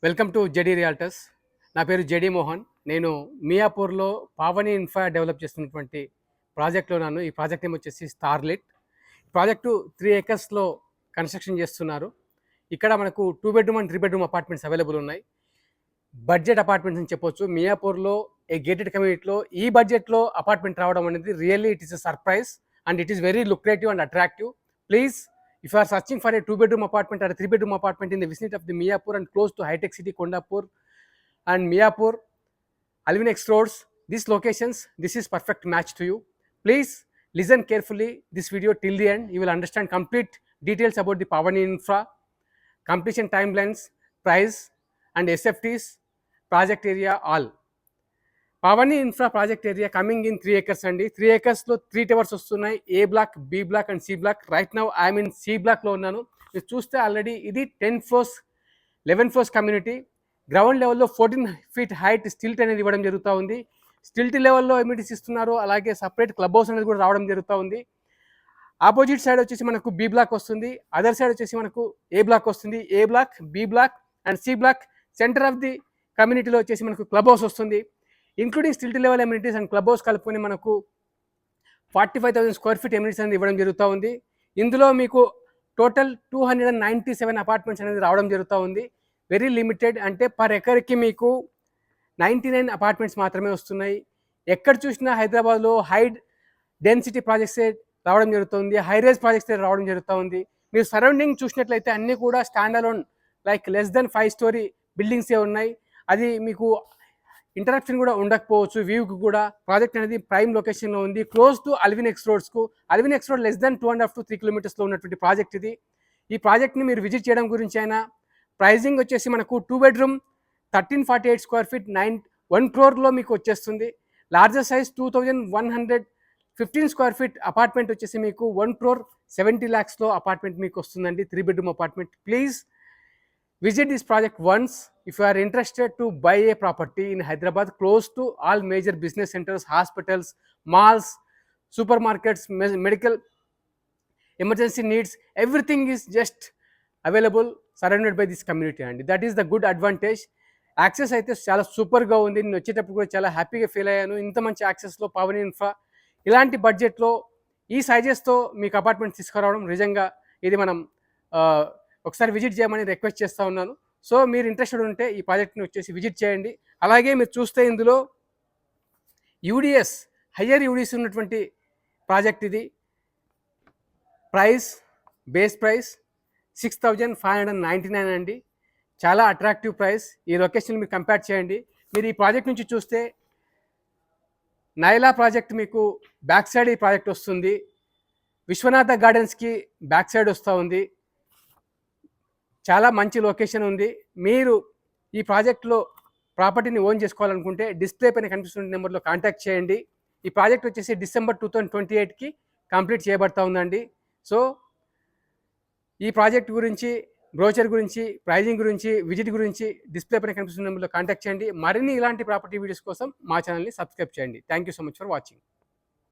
Welcome to JD realtors. నా పేరు JD Mohan. నేను మియాపూర్లో పావని ఇన్ఫ్రా డెవలప్ చేస్తున్నటువంటి ప్రాజెక్ట్లో ఉన్నాను. ఈ ప్రాజెక్ట్ నేమ్ వచ్చేసి స్టార్లిట్. ప్రాజెక్టు 3 ఏకర్స్లో కన్స్ట్రక్షన్ చేస్తున్నారు. ఇక్కడ మనకు 2 bedroom and 3 bedroom apartments available ఉన్నాయి. బడ్జెట్ అపార్ట్మెంట్స్ అని చెప్పొచ్చు. మియాపూర్లో ఏ గేటెడ్ కమ్యూనిటీలో ఈ బడ్జెట్లో అపార్ట్మెంట్ రావడం అనేది really it is a surprise and it is very lucrative and attractive. Please, if you are searching for a 2 bedroom apartment or a 3 bedroom apartment in the vicinity of the Miapur and close to High Tech City, Kondapur and Miapur, Alvin X roads, these locations, this is perfect match to you. Please listen carefully this video till the end. You will understand complete details about the Pavani Infra, completion timelines, price and SFTs, project area, all. Pavani infra project area coming in 3 acres అండి. 3 acresలో 3 towers వస్తున్నాయి. A block, B block and C block. Right now I'm in C బ్లాక్లో ఉన్నాను. మీరు చూస్తే already ఇది 10 floors 11 floors community. Ground లెవెల్లో 14 feet height stilt అనేది ఇవ్వడం జరుగుతూ ఉంది. స్టిల్ట్ లెవెల్లో ఎమ్యూనిటీస్ ఇస్తున్నారు. అలాగే సపరేట్ క్లబ్ హౌస్ అనేది కూడా రావడం జరుగుతూ ఉంది. ఆపోజిట్ సైడ్ వచ్చేసి మనకు బి బ్లాక్ వస్తుంది. అదర్ సైడ్ వచ్చేసి మనకు ఏ బ్లాక్ వస్తుంది. A block, B block and C block centre of the కమ్యూనిటీలో వచ్చేసి మనకు క్లబ్ హౌస్ వస్తుంది. Including stilt level amenities and club house కలుపుకొని మనకు 45,000 square feet ఎమ్యూనిటీస్ అనేది ఇవ్వడం జరుగుతూ ఉంది. ఇందులో మీకు టోటల్ 297 అపార్ట్మెంట్స్ అనేది రావడం జరుగుతూ ఉంది. వెరీ లిమిటెడ్, అంటే పర్ ఎకర్కి మీకు 99 అపార్ట్మెంట్స్ మాత్రమే వస్తున్నాయి. ఎక్కడ చూసినా హైదరాబాద్లో హై డెన్సిటీ ప్రాజెక్ట్సే రావడం జరుగుతుంది, హై రేజ్ ప్రాజెక్ట్సే రావడం జరుగుతూ ఉంది. మీరు సరౌండింగ్ చూసినట్లయితే అన్నీ కూడా stand alone like less than 5 story బిల్డింగ్సే ఉన్నాయి. అది మీకు ఇంటరప్షన్ కూడా ఉండకపోవచ్చు. వ్యూకి కూడా ప్రాజెక్ట్ అనేది ప్రైమ్ లొకేషన్లో ఉంది, క్లోజ్ టు అల్విన్ ఎక్స్ రోడ్స్కు. Allwyn X road less than 2.5 to 3 kilometers ఉన్నటువంటి ప్రాజెక్ట్ ఇది. ఈ ప్రాజెక్ట్ని మీరు విజిట్ చేయడం గురించి అయినా, ప్రైజింగ్ వచ్చేసి మనకు 2 bedroom 1348 square feet 1 crore మీకు వచ్చేస్తుంది. Larger size 2115 square feet apartment వచ్చేసి మీకు 1.70 crore అపార్ట్మెంట్ మీకు వస్తుందండి. 3 bedroom apartment. Please visit this project once if you are interested to buy a property in Hyderabad close to all major business centers, hospitals, malls, supermarkets, medical emergency needs. Everything is just available surrounded by this community and that is the good advantage. Access అయితే చాలా సూపర్గా ఉంది. నేను వచ్చేటప్పుడు కూడా చాలా హ్యాపీగా feel అయ్యాను. ఇంత మంచి యాక్సెస్లో పవన్ ఇన్ఫ్రా ఇలాంటి బడ్జెట్లో ఈ సైజెస్తో మీకు అపార్ట్మెంట్ తీసుకురావడం నిజంగా ఇది మనం ఒకసారి విజిట్ చేయమని రిక్వెస్ట్ చేస్తూ ఉన్నాను. సో మీరు ఇంట్రెస్టెడ్ ఉంటే ఈ ప్రాజెక్ట్ని వచ్చేసి విజిట్ చేయండి. అలాగే మీరు చూస్తే ఇందులో యూడిఎస్ హయ్యర్ యూడిఎస్ ఉన్నటువంటి ప్రాజెక్ట్ ఇది. బేస్ ప్రైస్ 6,599 అండి. చాలా అట్రాక్టివ్ ప్రైస్. ఈ లొకేషన్ మీరు కంపేర్ చేయండి. మీరు ఈ ప్రాజెక్ట్ నుంచి చూస్తే నైలా ప్రాజెక్ట్ మీకు బ్యాక్ సైడ్ ఈ ప్రాజెక్ట్ వస్తుంది. విశ్వనాథ గార్డెన్స్కి బ్యాక్ సైడ్ వస్తూ ఉంది. చాలా మంచి లొకేషన్ ఉంది. మీరు ఈ ప్రాజెక్ట్లో ప్రాపర్టీని ఓన్ చేసుకోవాలనుకుంటే డిస్ప్లే పైన కనిపిస్తున్న నెంబర్లో కాంటాక్ట్ చేయండి. ఈ ప్రాజెక్ట్ వచ్చేసి December 2028కి కంప్లీట్ చేయబడతా ఉందండి. సో ఈ ప్రాజెక్ట్ గురించి, బ్రోచర్ గురించి, ప్రైజింగ్ గురించి, విజిట్ గురించి డిస్ప్లే పైన కనిపిస్తున్న నెంబర్లో కాంటాక్ట్ చేయండి. మరిన్ని ఇలాంటి ప్రాపర్టీ వీడియోస్ కోసం మా ఛానల్ని సబ్స్క్రైబ్ చేయండి. Thank you so much for watching.